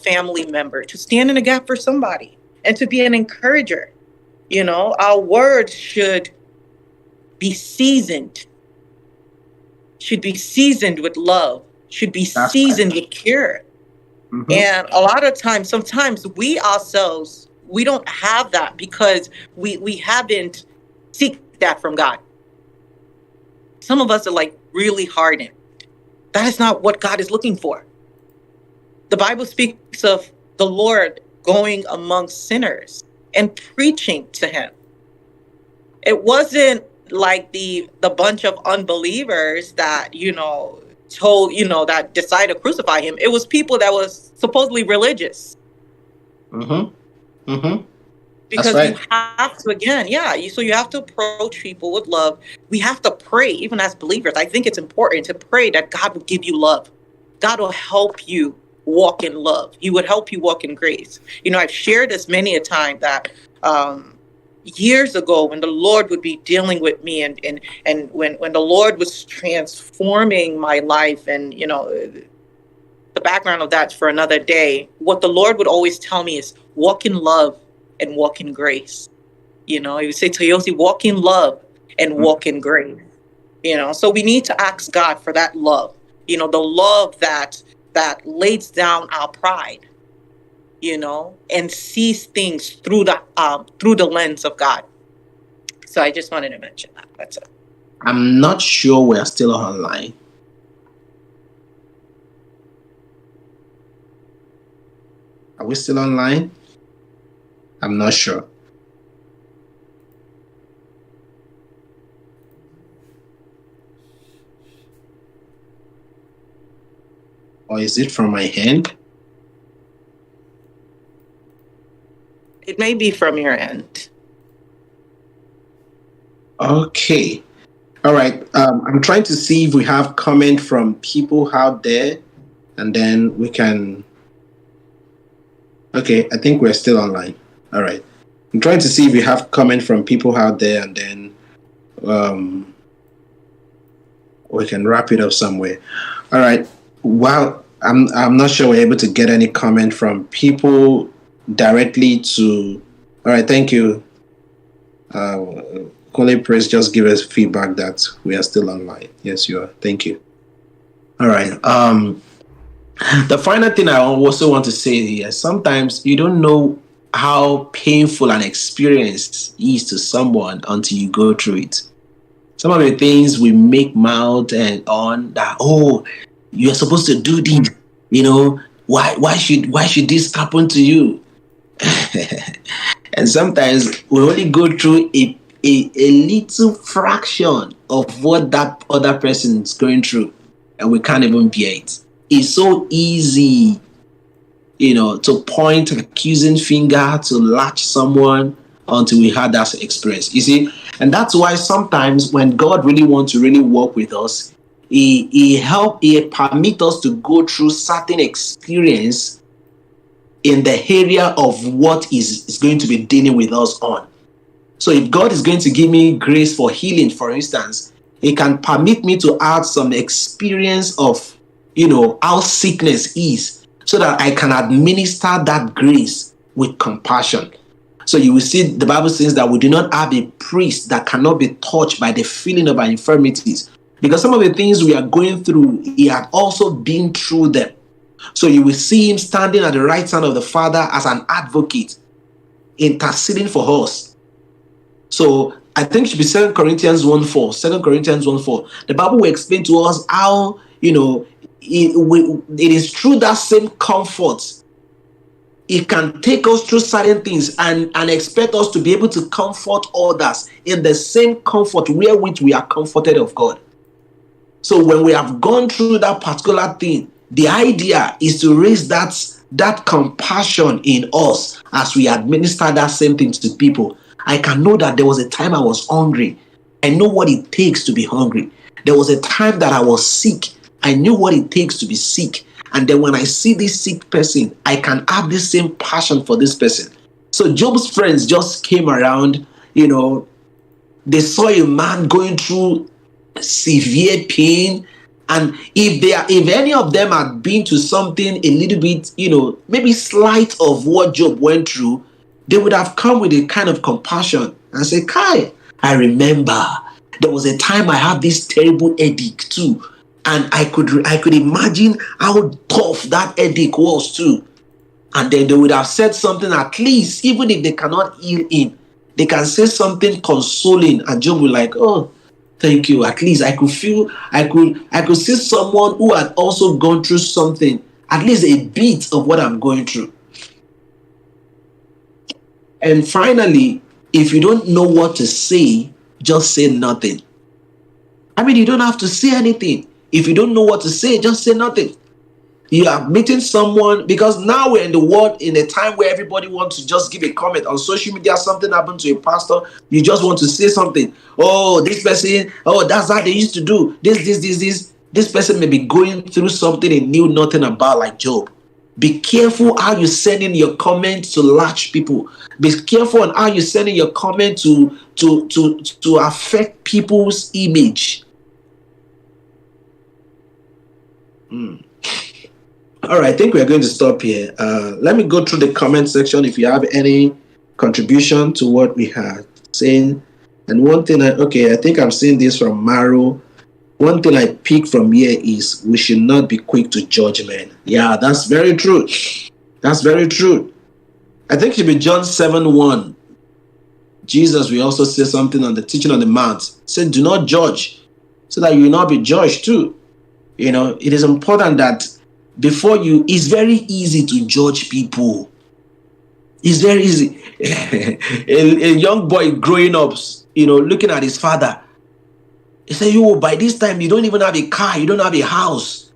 family member, to stand in the gap for somebody, and to be an encourager. Our words should be seasoned, with love, should be That's seasoned with care. Mm-hmm. And a lot of times, sometimes we ourselves, we don't have that because we haven't seek that from God. Some of us are like really hardened. That is not what God is looking for. The Bible speaks of the Lord going among sinners and preaching to him. It wasn't like the bunch of unbelievers that, told, that decided to crucify him. It was people that was supposedly religious. Mm-hmm. Mm-hmm. Because That's right. you have to, again, so you have to approach people with love. We have to pray, even as believers. I think it's important to pray that God will give you love. God will help you walk in love. He would help you walk in grace. I've shared this many a time that years ago, when the Lord would be dealing with me, and when the Lord was transforming my life, and the background of that's for another day, what the Lord would always tell me is walk in love and walk in grace. He would say, Toyosi, walk in love and walk in grace. So we need to ask God for that love, the love that lays down our pride, and sees things through the lens of God. So I just wanted to mention that. That's it. I'm not sure we're still online. Are we still online? I'm not sure. Or is it from my hand? It may be from your end. Okay. All right. I'm trying to see if we have comment from people out there, and then we can. Okay, I think we're still online. All right. I'm trying to see if we have comment from people out there, and then we can wrap it up somewhere. All right. Well, I'm not sure we're able to get any comment from people directly to. All right. Thank you. Kole Press just give us feedback that we are still online. Yes, you are. Thank you. All right. The final thing I also want to say here, sometimes you don't know how painful an experience is to someone until you go through it. Some of the things we make mouth and on that, you're supposed to do this, why should this happen to you? And sometimes we only go through a little fraction of what that other person is going through, and we can't even bear it. It's so easy, to point an accusing finger, to latch someone until we had that experience. You see, and that's why sometimes when God really wants to really work with us, He permit us to go through certain experience in the area of what is going to be dealing with us on. So if God is going to give me grace for healing, for instance, He can permit me to add some experience of, how sickness is, so that I can administer that grace with compassion. So you will see the Bible says that we do not have a priest that cannot be touched by the feeling of our infirmities. Because some of the things we are going through, He had also been through them. So you will see Him standing at the right hand of the Father as an advocate, interceding for us. So I think it should be 2 Corinthians 1:4. 2 Corinthians 1:4. The Bible will explain to us how, it is through that same comfort it can take us through certain things and expect us to be able to comfort others in the same comfort wherewith we are comforted of God. So when we have gone through that particular thing, the idea is to raise that compassion in us as we administer that same thing to people. I can know that there was a time I was hungry. I know what it takes to be hungry. There was a time that I was sick. I knew what it takes to be sick. And then when I see this sick person, I can have this same passion for this person. So Job's friends just came around, they saw a man going through severe pain, And if any of them had been to something a little bit, maybe slight of what Job went through, they would have come with a kind of compassion and say, Kai, I remember there was a time I had this terrible headache too. And I could imagine how tough that headache was too. And then they would have said something, at least, even if they cannot heal him, they can say something consoling. And Job will like, oh, thank you. At least I could see someone who had also gone through something, at least a bit of what I'm going through. And finally, if you don't know what to say, just say nothing. I mean, you don't have to say anything. If you don't know what to say, just say nothing. You are meeting someone, because now we're in the world in a time where everybody wants to just give a comment on social media. Something happened to a pastor, you just want to say something. Oh, this person, oh, that's how they used to do this person may be going through something he knew nothing about, like Job. Be careful how you send in your comments to latch people. Be careful on how you send in your comment to affect people's image. All right, I think we're going to stop here. Let me go through the comment section if you have any contribution to what we had saying. And one thing, I think I'm seeing this from Maro. One thing I pick from here is we should not be quick to judge men. Yeah, that's very true. That's very true. I think it should be John 7:1. Jesus will also say something on the teaching on the mount. He said, do not judge, so that you will not be judged too. It is important that it's very easy to judge people. It's very easy. a young boy growing up, looking at his father, he said, by this time, you don't even have a car, you don't have a house.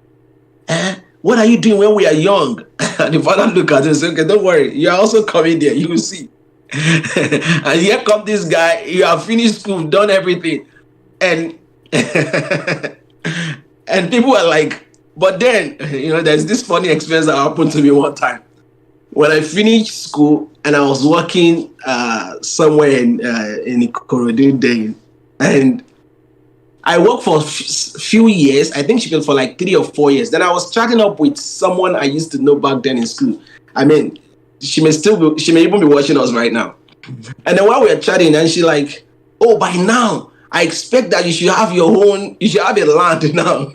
What are you doing when we are young? And the father looked at him and said, okay, don't worry, you are also coming there, you will see. And here comes this guy, you have finished school, done everything. And and people are like, but then, there's this funny experience that happened to me one time. When I finished school and I was working somewhere in Ikorodu then, and I worked for a few years. I think she was for like 3 or 4 years. Then I was chatting up with someone I used to know back then in school. I mean, she may even be watching us right now. And then while we were chatting, and she like, oh, by now, I expect that you should have a land now.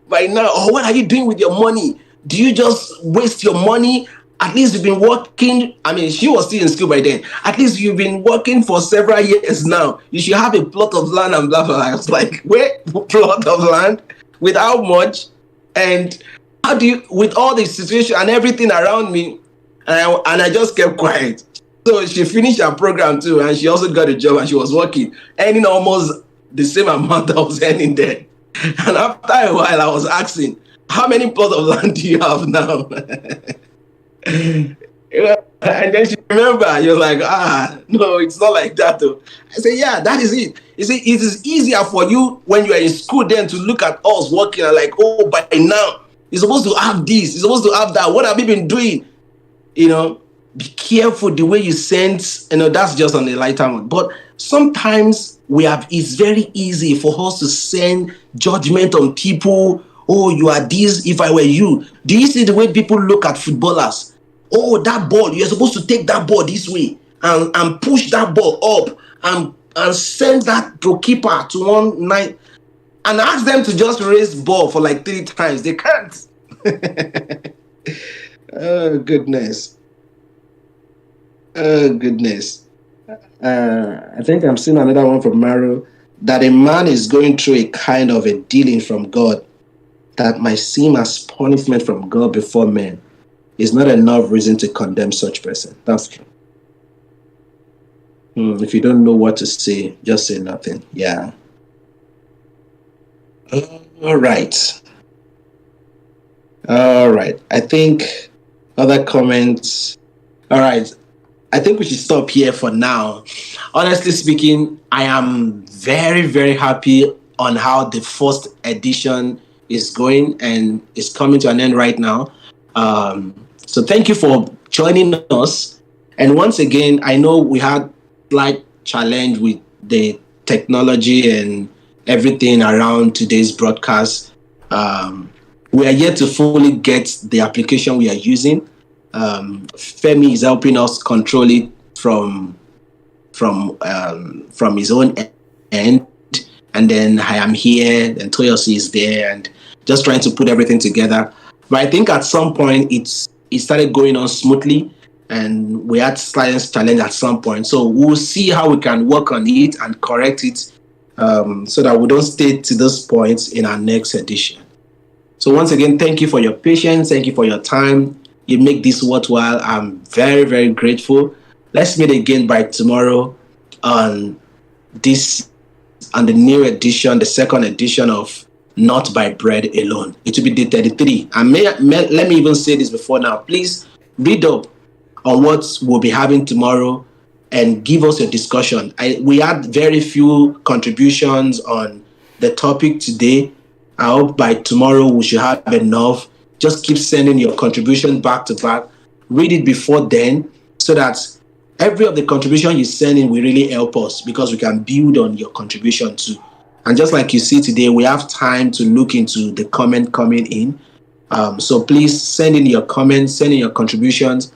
By now, what are you doing with your money? Do you just waste your money? At least you've been working. I mean, she was still in school by then. At least you've been working for several years now. You should have a plot of land and blah, blah, blah. I was like, wait, plot of land? With how much? And how do you, with all the situation and everything around me? And I just kept quiet. So she finished her program too, and she also got a job, and she was working, earning almost the same amount I was earning then. And after a while, I was asking, how many plots of land do you have now? And then she remembered, you're like, no, it's not like that though. I said, yeah, that is it. You see, it is easier for you when you're in school then to look at us working and like, oh, by now, you're supposed to have this, you're supposed to have that. What have you been doing? Be careful the way you send, that's just on the lighter one. But sometimes it's very easy for us to send judgment on people. Oh, you are this, if I were you. Do you see the way people look at footballers? Oh, that ball, you're supposed to take that ball this way and push that ball up and send that goalkeeper to one night and ask them to just raise ball for like 3 times. They can't. Oh, goodness. Oh, goodness. I think I'm seeing another one from Maro, that a man is going through a kind of a dealing from God that might seem as punishment from God before men is not enough reason to condemn such person. That's true. If you don't know what to say, just say nothing. Yeah. All right. I think other comments. All right. I think we should stop here for now. Honestly speaking, I am very, very happy on how the first edition is going and is coming to an end right now. So thank you for joining us. And once again, I know we had slight challenge with the technology and everything around today's broadcast. We are yet to fully get the application we are using. Femi is helping us control it from his own end, and then I am here, and Toyosi is there, and just trying to put everything together. But I think at some point it started going on smoothly, and we had slight challenge at some point. So we'll see how we can work on it and correct it, so that we don't stay to those points in our next edition. So once again, thank you for your patience. Thank you for your time. You make this worthwhile. I'm very, very grateful. Let's meet again by tomorrow on the new edition, the second edition of Not by Bread Alone. It will be day 33. And let me even say this before now. Please read up on what we'll be having tomorrow and give us a discussion. We had very few contributions on the topic today. I hope by tomorrow we should have enough. Just keep sending your contribution back to back. Read it before then, so that every of the contribution you send in will really help us, because we can build on your contribution too. And just like you see today, we have time to look into the comment coming in. So please send in your comments, send in your contributions,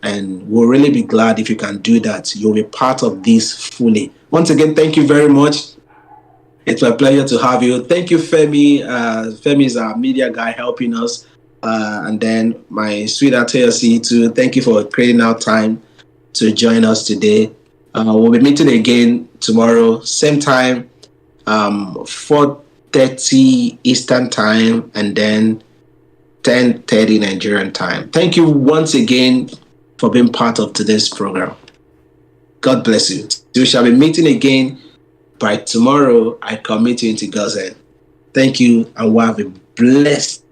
and we'll really be glad if you can do that. You'll be part of this fully. Once again, thank you very much. It's my pleasure to have you. Thank you, Femi. Femi is our media guy helping us. And then my sweetheart TLC too. Thank you for creating out time to join us today. We'll be meeting again tomorrow, same time, 4:30 Eastern time, and then 10:30 Nigerian time. Thank you once again for being part of today's program. God bless you. We shall be meeting again by tomorrow. I commit you into God's hand. Thank you, and we'll have a blessed